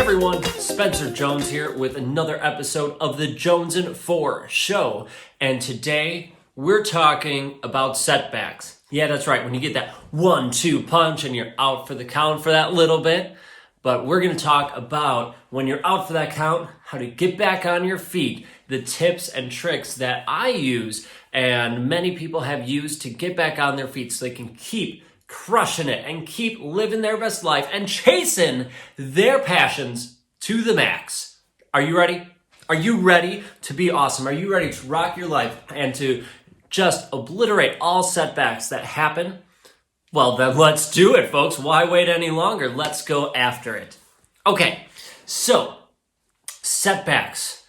Everyone, Spencer Jones here with another episode of the Jonesin 4 show. And today we're talking about setbacks. Yeah, that's right. When you get that 1-2 punch and you're out for the count for that little bit. But we're going to talk about when you're out for that count, how to get back on your feet, the tips and tricks that I use and many people have used to get back on their feet so they can keep crushing it and keep living their best life and chasing their passions to the max. Are you ready? Are you ready to be awesome? Are you ready to rock your life and to just obliterate all setbacks that happen? Well, then let's do it, folks. Why wait any longer? Let's go after it. Okay, so setbacks,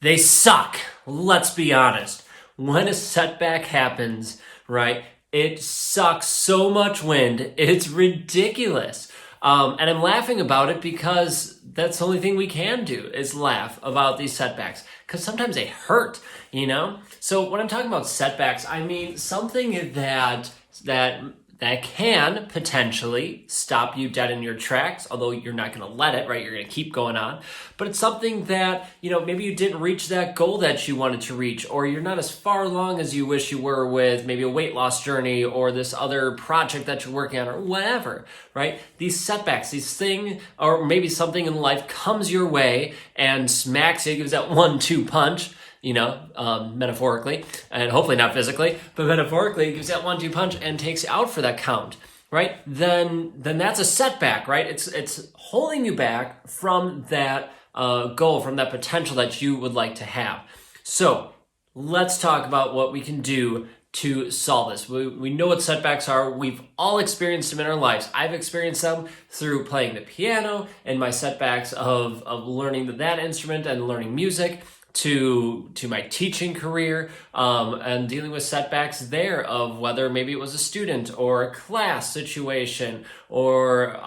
they suck. Let's be honest. When a setback happens, right, it sucks so much wind. It's ridiculous. And I'm laughing about it because that's the only thing we can do is laugh about these setbacks because sometimes they hurt, you know? So when I'm talking about setbacks, I mean something that can potentially stop you dead in your tracks, although you're not going to let it, right? You're going to keep going on. But it's something that, you know, maybe you didn't reach that goal that you wanted to reach, or you're not as far along as you wish you were with maybe a weight loss journey or this other project that you're working on or whatever, right? These setbacks, these things, or maybe something in life comes your way and smacks you, gives that 1-2 punch, you know, metaphorically, and hopefully not physically, but metaphorically, gives that 1-2 punch and takes you out for that count, right? Then that's a setback, right? It's holding you back from that goal, from that potential that you would like to have. So let's talk about what we can do to solve this. We know what setbacks are. We've all experienced them in our lives. I've experienced them through playing the piano and my setbacks of learning that instrument and learning music, to my teaching career, and dealing with setbacks there of whether maybe it was a student or a class situation or,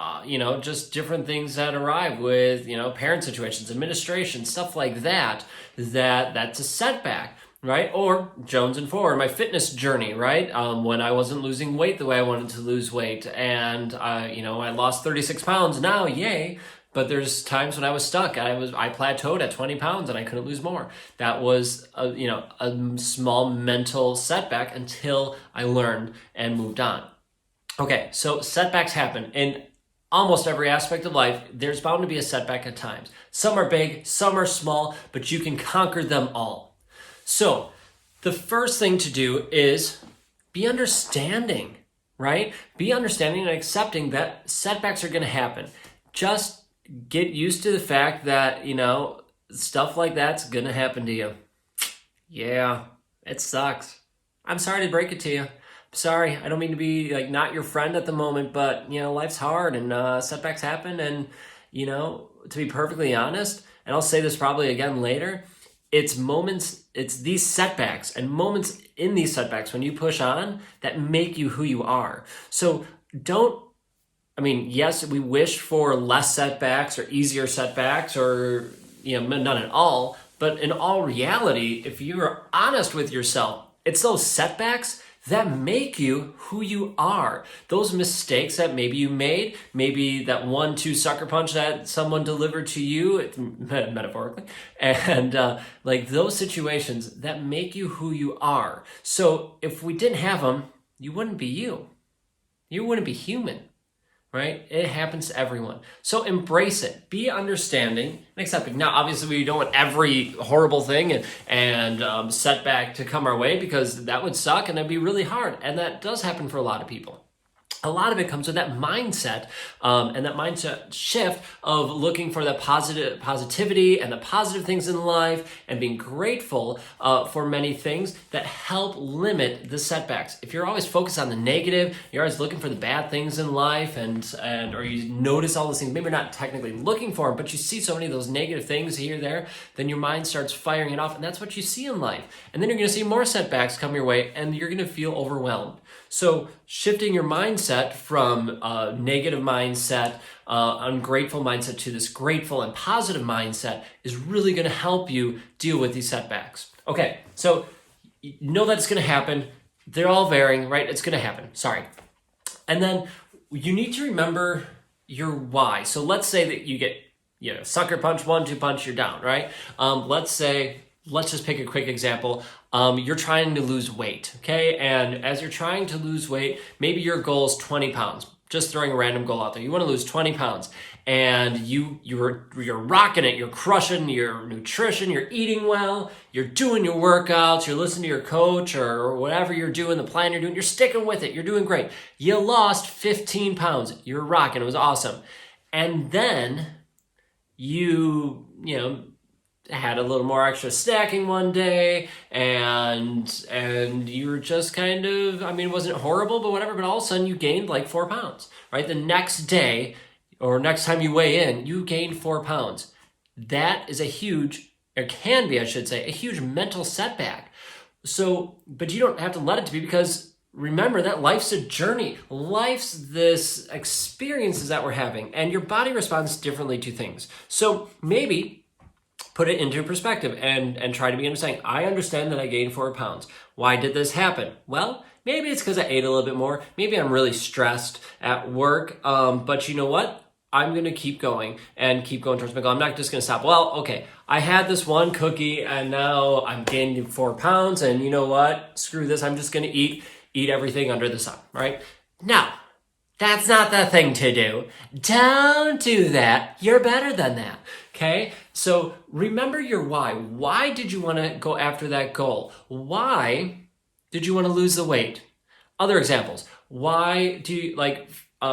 just different things that arrive with, parent situations, administration, stuff like that's a setback. Right? Or Jonesin 4, my fitness journey, right? When I wasn't losing weight the way I wanted to lose weight and, I lost 36 pounds now, yay. But there's times when I was stuck. I plateaued at 20 pounds and I couldn't lose more. That was a small mental setback until I learned and moved on. Okay, so setbacks happen in almost every aspect of life. There's bound to be a setback at times. Some are big, some are small, but you can conquer them all. So the first thing to do is be understanding, right? Be understanding and accepting that setbacks are going to happen. Just get used to the fact that, stuff like that's going to happen to you. Yeah, it sucks. I'm sorry to break it to you. I'm sorry. I don't mean to be not your friend at the moment, but, life's hard and setbacks happen. And, to be perfectly honest, and I'll say this probably again later, it's these setbacks and moments in these setbacks when you push on that make you who you are. So yes, we wish for less setbacks or easier setbacks or, none at all. But in all reality, if you're honest with yourself, it's those setbacks that make you who you are. Those mistakes that maybe you made, maybe that 1-2 sucker punch that someone delivered to you, metaphorically, and those situations that make you who you are. So if we didn't have them, you wouldn't be you. You wouldn't be human. Right? It happens to everyone. So embrace it. Be understanding and accepting. Now, obviously, we don't want every horrible thing and setback to come our way because that would suck and that'd be really hard. And that does happen for a lot of people. A lot of it comes with that mindset and that mindset shift of looking for the positivity and the positive things in life and being grateful for many things that help limit the setbacks. If you're always focused on the negative, you're always looking for the bad things in life or you notice all those things, maybe you're not technically looking for them, but you see so many of those negative things here or there, then your mind starts firing it off and that's what you see in life. And then you're going to see more setbacks come your way and you're going to feel overwhelmed. So shifting your mindset from a negative mindset, ungrateful mindset to this grateful and positive mindset is really going to help you deal with these setbacks. Okay, so you know that it's going to happen. They're all varying, right? It's going to happen. Sorry. And then you need to remember your why. So let's say that you get sucker punch, 1-2 punch, you're down, right? Let's just pick a quick example. You're trying to lose weight, okay? And as you're trying to lose weight, maybe your goal is 20 pounds. Just throwing a random goal out there. You want to lose 20 pounds, and you're rocking it. You're crushing your nutrition. You're eating well. You're doing your workouts. You're listening to your coach or whatever you're doing, the plan you're doing. You're sticking with it. You're doing great. You lost 15 pounds. You're rocking. It was awesome. And then you had a little more extra snacking one day, and you were just kind of, it wasn't horrible, but whatever, but all of a sudden you gained like 4 pounds, right? The next day, or next time you weigh in, you gained 4 pounds. That is can be, I should say, a huge mental setback. So, but you don't have to let it to be, because remember that life's a journey. Life's this experiences that we're having, and your body responds differently to things. So maybe put it into perspective and try to be understanding. I understand that I gained 4 pounds. Why did this happen? Well, maybe it's because I ate a little bit more. Maybe I'm really stressed at work. But you know what? I'm going to keep going towards my goal. I'm not just going to stop. Well, okay, I had this one cookie and now I'm gaining 4 pounds, and you know what? Screw this. I'm just going to eat everything under the sun, right? Now, that's not the thing to do. Don't do that. You're better than that. Okay? So remember your why. Why did you want to go after that goal? Why did you want to lose the weight? Other examples. Why do you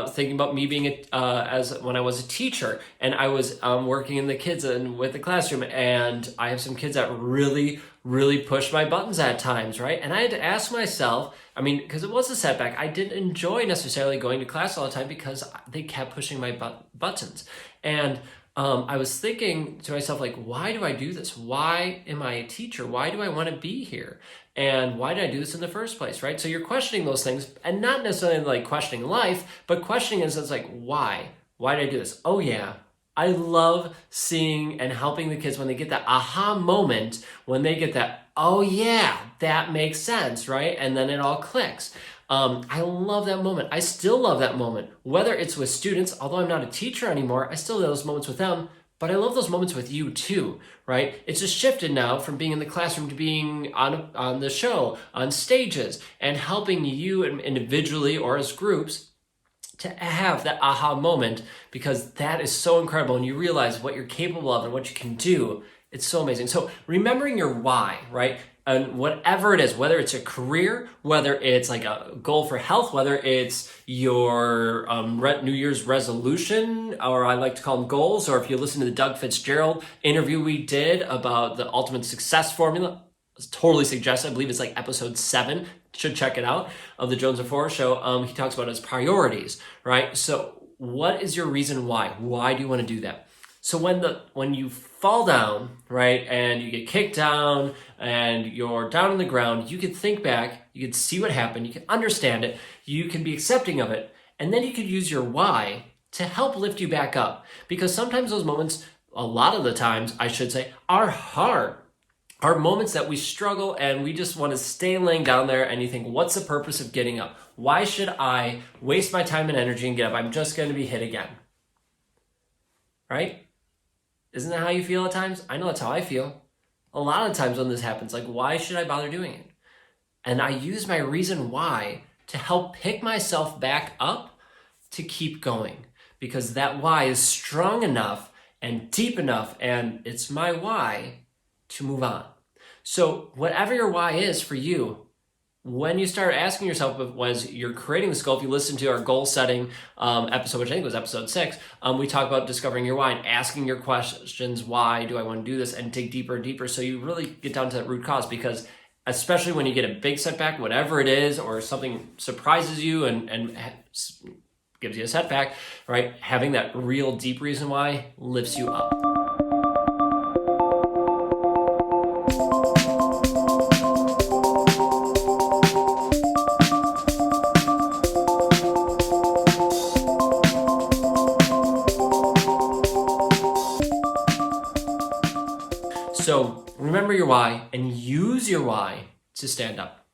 thinking about me being when I was a teacher, and I was working in the kids and with the classroom, and I have some kids that really, really push my buttons at times, right? And I had to ask myself, because it was a setback. I didn't enjoy necessarily going to class all the time because they kept pushing my buttons. And I was thinking to myself, why do I do this? Why am I a teacher? Why do I want to be here? And why did I do this in the first place, right? So you're questioning those things, and not necessarily questioning life, but questioning is why? Why did I do this? Oh yeah, I love seeing and helping the kids when they get that aha moment, when they get that, oh yeah, that makes sense, right? And then it all clicks. I love that moment. I still love that moment, whether it's with students, although I'm not a teacher anymore, I still have those moments with them, but I love those moments with you too, right? It's just shifted now from being in the classroom to being on the show, on stages, and helping you individually or as groups to have that aha moment, because that is so incredible, and you realize what you're capable of and what you can do. It's so amazing. So remembering your why, right? And whatever it is, whether it's a career, whether it's a goal for health, whether it's your New Year's resolution, or I like to call them goals, or if you listen to the Doug Fitzgerald interview we did about the ultimate success formula, I totally suggest. I believe it's episode 7. Should check it out, of the Jonesin show. He talks about his priorities, right? So what is your reason why? Why do you want to do that? So when you fall down, right, and you get kicked down and you're down on the ground, you could think back, you could see what happened, you can understand it, you can be accepting of it, and then you could use your why to help lift you back up. Because sometimes those moments, a lot of the times, I should say, are hard. Are moments that we struggle and we just want to stay laying down there, and you think, what's the purpose of getting up? Why should I waste my time and energy and get up? I'm just going to be hit again. Right? Isn't that how you feel at times? I know that's how I feel. A lot of times when this happens, why should I bother doing it? And I use my reason why to help pick myself back up to keep going, because that why is strong enough and deep enough, and it's my why to move on. So whatever your why is for you, when you start asking yourself, as you're creating this goal, if you listen to our goal setting episode, which I think was episode 6, we talk about discovering your why and asking your questions. Why do I want to do this? And dig deeper and deeper, so you really get down to that root cause. Because especially when you get a big setback, whatever it is, or something surprises you and gives you a setback, right? Having that real deep reason why lifts you up. So remember your why and use your why to stand up.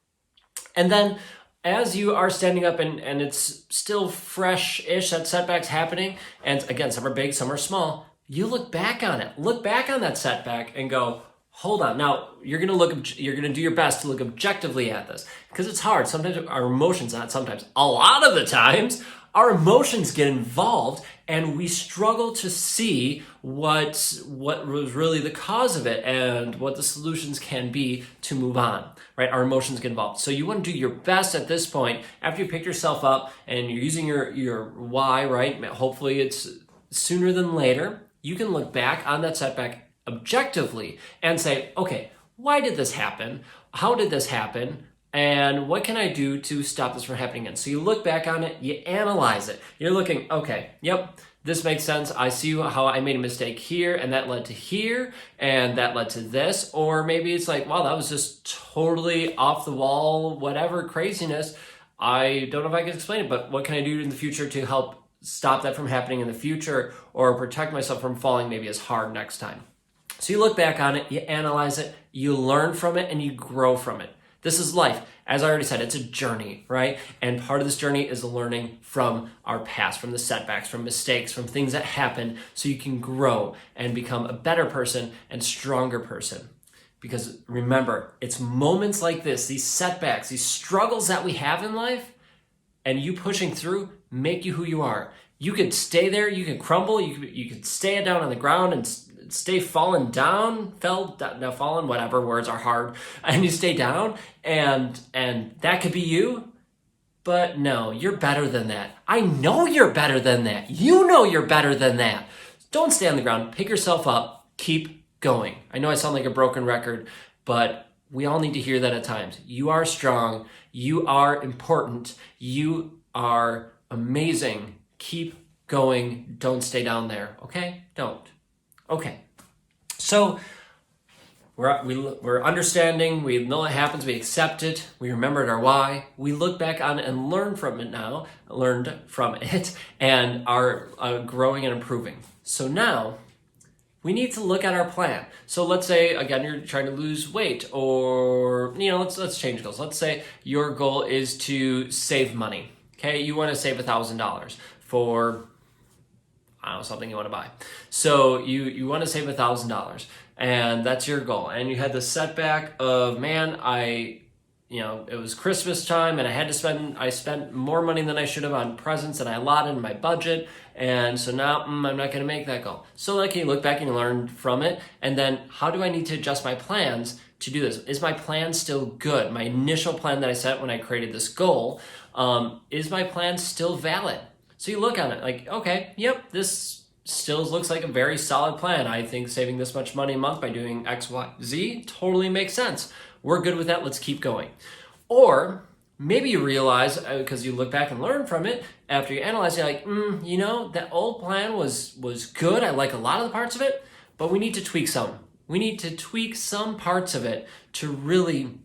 And then as you are standing up and it's still fresh-ish, that setback's happening, and again, some are big, some are small, you look back on it. Look back on that setback and go, hold on. Now, you're going to do your best to look objectively at this because it's hard. Sometimes our emotions, not sometimes, a lot of the times, our emotions get involved and we struggle to see what was really the cause of it and what the solutions can be to move on, right? Our emotions get involved. So you want to do your best at this point after you pick yourself up and you're using your why, right? Hopefully it's sooner than later. You can look back on that setback objectively and say, okay, why did this happen? How did this happen? And what can I do to stop this from happening again? So you look back on it, you analyze it. You're looking, okay, yep, this makes sense. I see how I made a mistake here, and that led to here, and that led to this. Or maybe it's like, wow, that was just totally off the wall, whatever craziness. I don't know if I can explain it, but what can I do in the future to help stop that from happening in the future or protect myself from falling maybe as hard next time? So you look back on it, you analyze it, you learn from it, and you grow from it. This is life. As I already said, it's a journey, right? And part of this journey is learning from our past, from the setbacks, from mistakes, from things that happen, so you can grow and become a better person and stronger person. Because remember, it's moments like this, these setbacks, these struggles that we have in life, and you pushing through make you who you are. You could stay there, you can crumble, you could stay down on the ground and stay fallen down, fallen, whatever, words are hard, and you stay down, and that could be you, but no, you're better than that. I know you're better than that. You know you're better than that. Don't stay on the ground, pick yourself up, keep going. I know I sound like a broken record, but we all need to hear that at times. You are strong, you are important, you are amazing. Keep going, don't stay down there, okay? Don't. Okay, so we're understanding, we know what happens, we accept it, we remembered our why, we look back on it and learned from it, and are growing and improving. So now, we need to look at our plan. So let's say, again, you're trying to lose weight, or, let's change goals. Let's say your goal is to save money, okay? You want to save $1,000 for, I don't know, something you want to buy. So you want to save $1,000 and that's your goal. And you had the setback of, man, it was Christmas time and I spent more money than I should have on presents than I allotted in my budget. And so now I'm not going to make that goal. So you look back and you learn from it. And then how do I need to adjust my plans to do this? Is my plan still good? My initial plan that I set when I created this goal, is my plan still valid? So you look on it like, okay, yep, this still looks like a very solid plan. I think saving this much money a month by doing X, Y, Z totally makes sense. We're good with that. Let's keep going. Or maybe you realize, because you look back and learn from it, after you analyze, you're like, that old plan was good. I like a lot of the parts of it, but we need to tweak some. We need to tweak some parts of it to really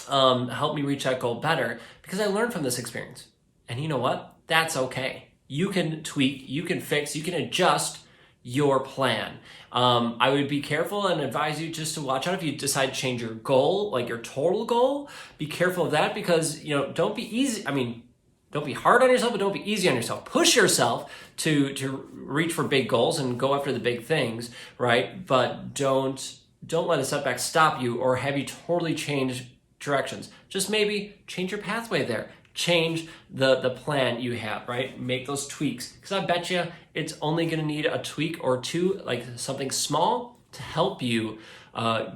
help me reach that goal better because I learned from this experience. And you know what? That's okay. You can tweak, you can fix, you can adjust your plan. I would be careful and advise you just to watch out if you decide to change your goal, like your total goal. Be careful of that because, don't be easy. Don't be hard on yourself, but don't be easy on yourself. Push yourself to reach for big goals and go after the big things, right? But don't let a setback stop you or have you totally change directions. Just maybe change your pathway there. Change the plan you have, right? Make those tweaks. Because I bet you it's only going to need a tweak or two, like something small, to help you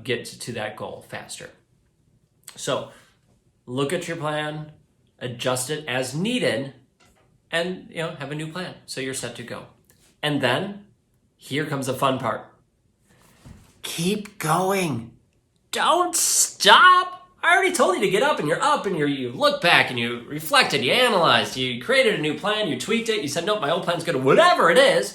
get to that goal faster. So look at your plan, adjust it as needed, and have a new plan so you're set to go. And then here comes the fun part. Keep going. Don't stop. I already told you to get up, and you're up, and you look back, and you reflected, you analyzed, you created a new plan, you tweaked it, you said, nope, my old plan's good, whatever it is,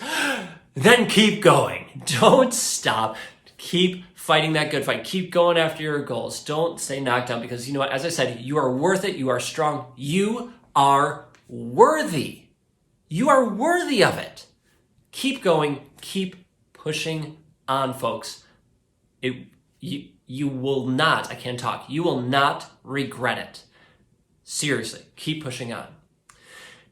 then keep going. Don't stop. Keep fighting that good fight. Keep going after your goals. Don't stay knocked down because, as I said, you are worth it. You are strong. You are worthy. You are worthy of it. Keep going. Keep pushing on, folks. You will not, I can't talk, you will not regret it. Seriously, keep pushing on.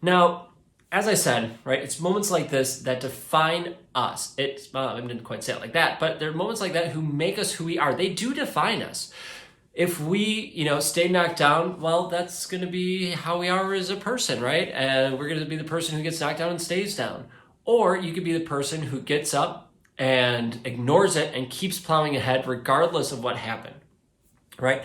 Now, as I said, right, it's moments like this that define us. I didn't quite say it like that, but there are moments like that who make us who we are. They do define us. If we, stay knocked down, well, that's going to be how we are as a person, right? And we're going to be the person who gets knocked down and stays down. Or you could be the person who gets up and ignores it and keeps plowing ahead regardless of what happened, right?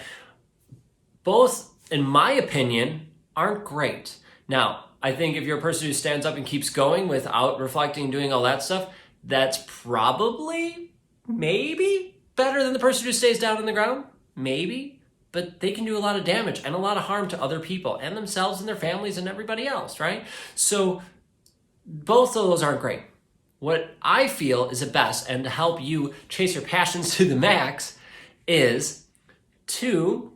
Both, in my opinion, aren't great. Now, I think if you're a person who stands up and keeps going without reflecting, doing all that stuff, that's probably, maybe, better than the person who stays down on the ground. Maybe. But they can do a lot of damage and a lot of harm to other people and themselves and their families and everybody else, right? So both of those aren't great. What I feel is the best, and to help you chase your passions to the max, is to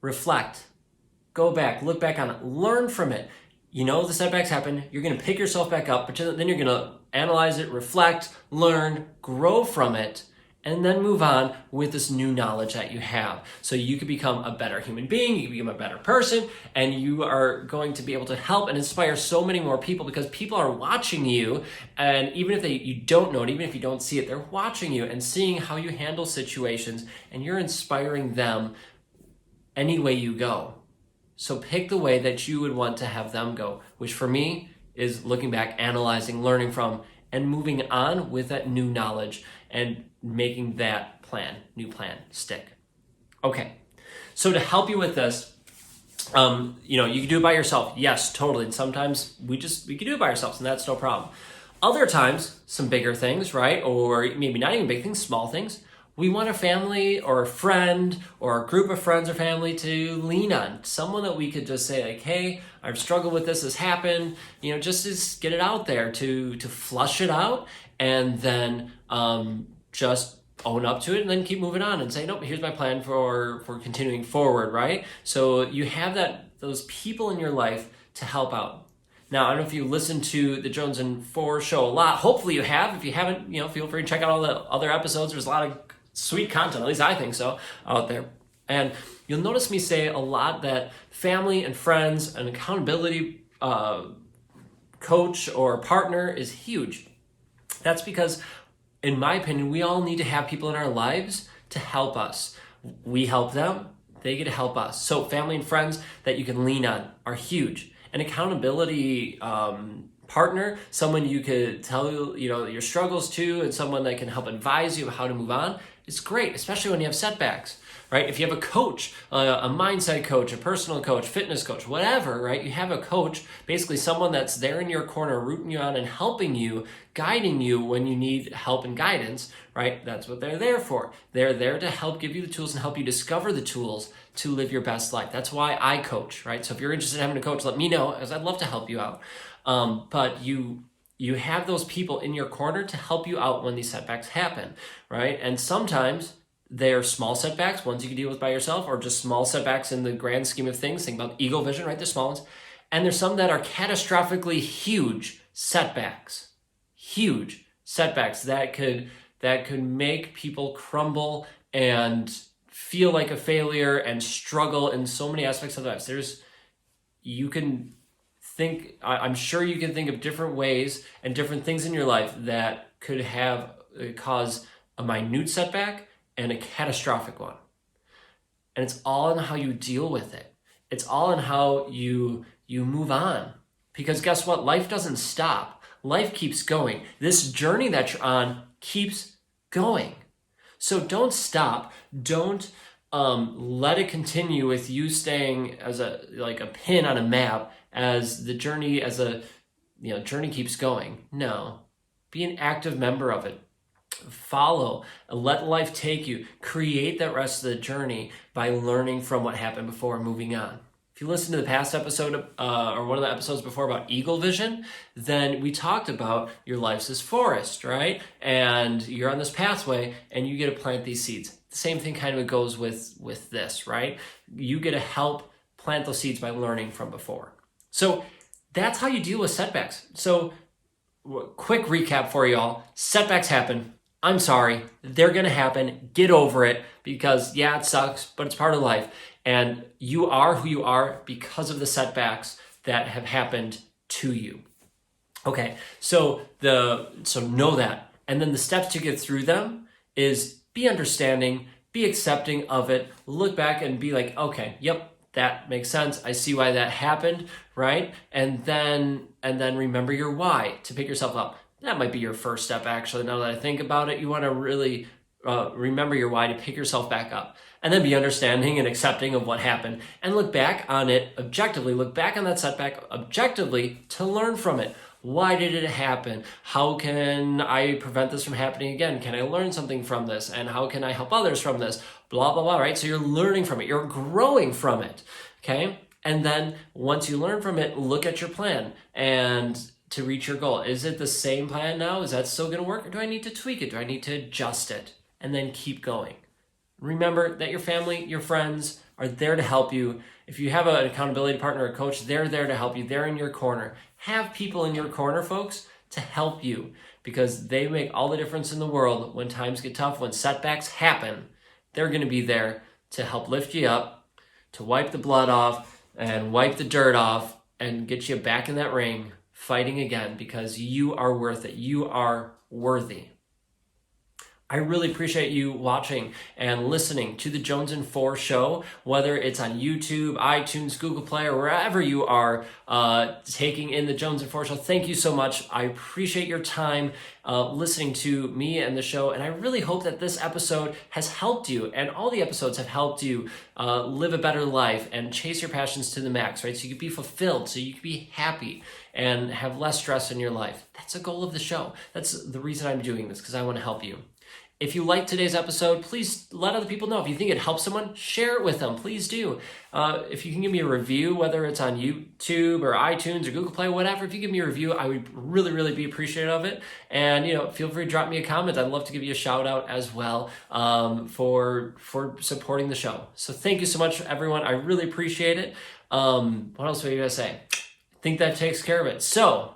reflect. Go back, look back on it, learn from it. The setbacks happen. You're going to pick yourself back up, but then you're going to analyze it, reflect, learn, grow from it, and then move on with this new knowledge that you have. So you can become a better human being, you can become a better person, and you are going to be able to help and inspire so many more people because people are watching you, and even if you don't know it, even if you don't see it, they're watching you and seeing how you handle situations, and you're inspiring them any way you go. So pick the way that you would want to have them go, which for me is looking back, analyzing, learning from, and moving on with that new knowledge and making that new plan stick. Okay, so to help you with this, you can do it by yourself. Yes, totally. And sometimes we can do it by ourselves, and that's no problem. Other times, some bigger things, right? Or maybe not even big things, small things. We want a family or a friend or a group of friends or family to lean on. Someone that we could just say like, hey, I've struggled with this happened. Just get it out there to flush it out, and then just own up to it and then keep moving on and say, nope, here's my plan for continuing forward, right? So you have those people in your life to help out. Now, I don't know if you listen to the Jonesin 4 show a lot. Hopefully you have. If you haven't, feel free to check out all the other episodes. There's a lot of sweet content, at least I think so, out there. And you'll notice me say a lot that family and friends and accountability coach or partner is huge. That's because, in my opinion, we all need to have people in our lives to help us. We help them, they get to help us. So family and friends that you can lean on are huge. An accountability partner, someone you could tell your struggles to, and someone that can help advise you of how to move on, is great, especially when you have setbacks, right? If you have a coach, a mindset coach, a personal coach, fitness coach, whatever, right? You have a coach, basically someone that's there in your corner, rooting you on and helping you, guiding you when you need help and guidance, right? That's what they're there for. They're there to help give you the tools and help you discover the tools to live your best life. That's why I coach, right? So if you're interested in having a coach, let me know, as I'd love to help you out. But you have those people in your corner to help you out when these setbacks happen, right? And sometimes they're small setbacks, ones you can deal with by yourself, or just small setbacks in the grand scheme of things. Think about eagle vision, right? They're small ones. And there's some that are catastrophically huge setbacks that could make people crumble and feel like a failure and struggle in so many aspects of their lives. I'm sure you can think of different ways and different things in your life that could cause a minute setback and a catastrophic one. And it's all in how you deal with it. It's all in how you move on. Because guess what? Life doesn't stop. Life keeps going. This journey that you're on keeps going. So don't stop. Don't let it continue with you staying as a pin on a map as the journey journey keeps going. No, be an active member of it. Follow, let life take you. Create that rest of the journey by learning from what happened before and moving on. If you listen to the past episode or one of the episodes before about eagle vision, then we talked about your life's this forest, right? And you're on this pathway and you get to plant these seeds. The same thing kind of goes with this, right? You get to help plant those seeds by learning from before. So that's how you deal with setbacks. So quick recap for y'all. Setbacks happen. I'm sorry. They're going to happen. Get over it because, yeah, it sucks, but it's part of life. And you are who you are because of the setbacks that have happened to you. Okay, so know that. And then the steps to get through them is be understanding, be accepting of it, look back and be like, okay, yep, that makes sense. I see why that happened, right? And then remember your why to pick yourself up. That might be your first step, actually. Now that I think about it, you want to really remember your why to pick yourself back up. And then be understanding and accepting of what happened. And look back on it objectively. Look back on that setback objectively to learn from it. Why did it happen? How can I prevent this from happening again? Can I learn something from this? And how can I help others from this? Blah, blah, blah, right? So you're learning from it. You're growing from it, okay? And then once you learn from it, look at your plan and to reach your goal. Is it the same plan now? Is that still going to work? Or do I need to tweak it? Do I need to adjust it? And then keep going. Remember that your family, your friends are there to help you. If you have an accountability partner or a coach, they're there to help you. They're in your corner. Have people in your corner, folks, to help you because they make all the difference in the world when times get tough, when setbacks happen. They're going to be there to help lift you up, to wipe the blood off and wipe the dirt off and get you back in that ring fighting again because you are worth it. You are worthy. I really appreciate you watching and listening to the Jonesin 4 show, whether it's on YouTube, iTunes, Google Play, or wherever you are taking in the Jonesin 4 show. Thank you so much. I appreciate your time listening to me and the show, and I really hope that this episode has helped you, and all the episodes have helped you live a better life and chase your passions to the max, right? So you can be fulfilled, so you can be happy and have less stress in your life. That's the goal of the show. That's the reason I'm doing this, because I want to help you. If you liked today's episode, please let other people know. If you think it helps someone, share it with them. Please do. If you can give me a review, whether it's on YouTube or iTunes or Google Play, whatever, if you give me a review, I would really, really be appreciative of it. And, feel free to drop me a comment. I'd love to give you a shout out as well for supporting the show. So thank you so much, everyone. I really appreciate it. What else were you going to say? I think that takes care of it. So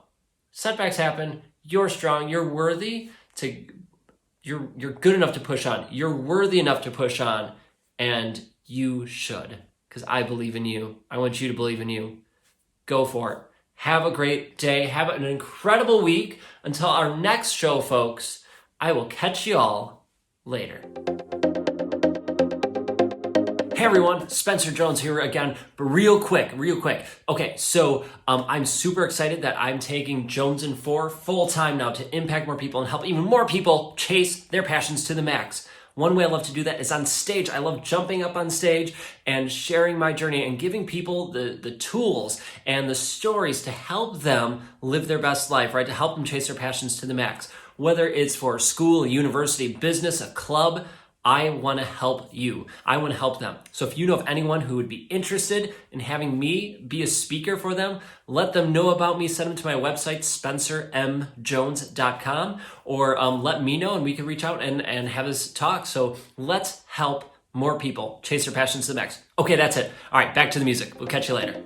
setbacks happen. You're strong. You're worthy to... You're good enough to push on. You're worthy enough to push on, and you should, because I believe in you. I want you to believe in you. Go for it. Have a great day. Have an incredible week. Until our next show, folks, I will catch you all later. Hey everyone, Spencer Jones here again, but real quick. Okay, so I'm super excited that I'm taking Jonesin 4 full-time now to impact more people and help even more people chase their passions to the max. One way I love to do that is on stage. I love jumping up on stage and sharing my journey and giving people the tools and the stories to help them live their best life, right? To help them chase their passions to the max. Whether it's for school, a university, business, a club, I want to help you. I want to help them. So if you know of anyone who would be interested in having me be a speaker for them, let them know about me. Send them to my website, spencermjones.com, or let me know and we can reach out and have this talk. So let's help more people chase their passions to the max. Okay, that's it. All right, back to the music. We'll catch you later.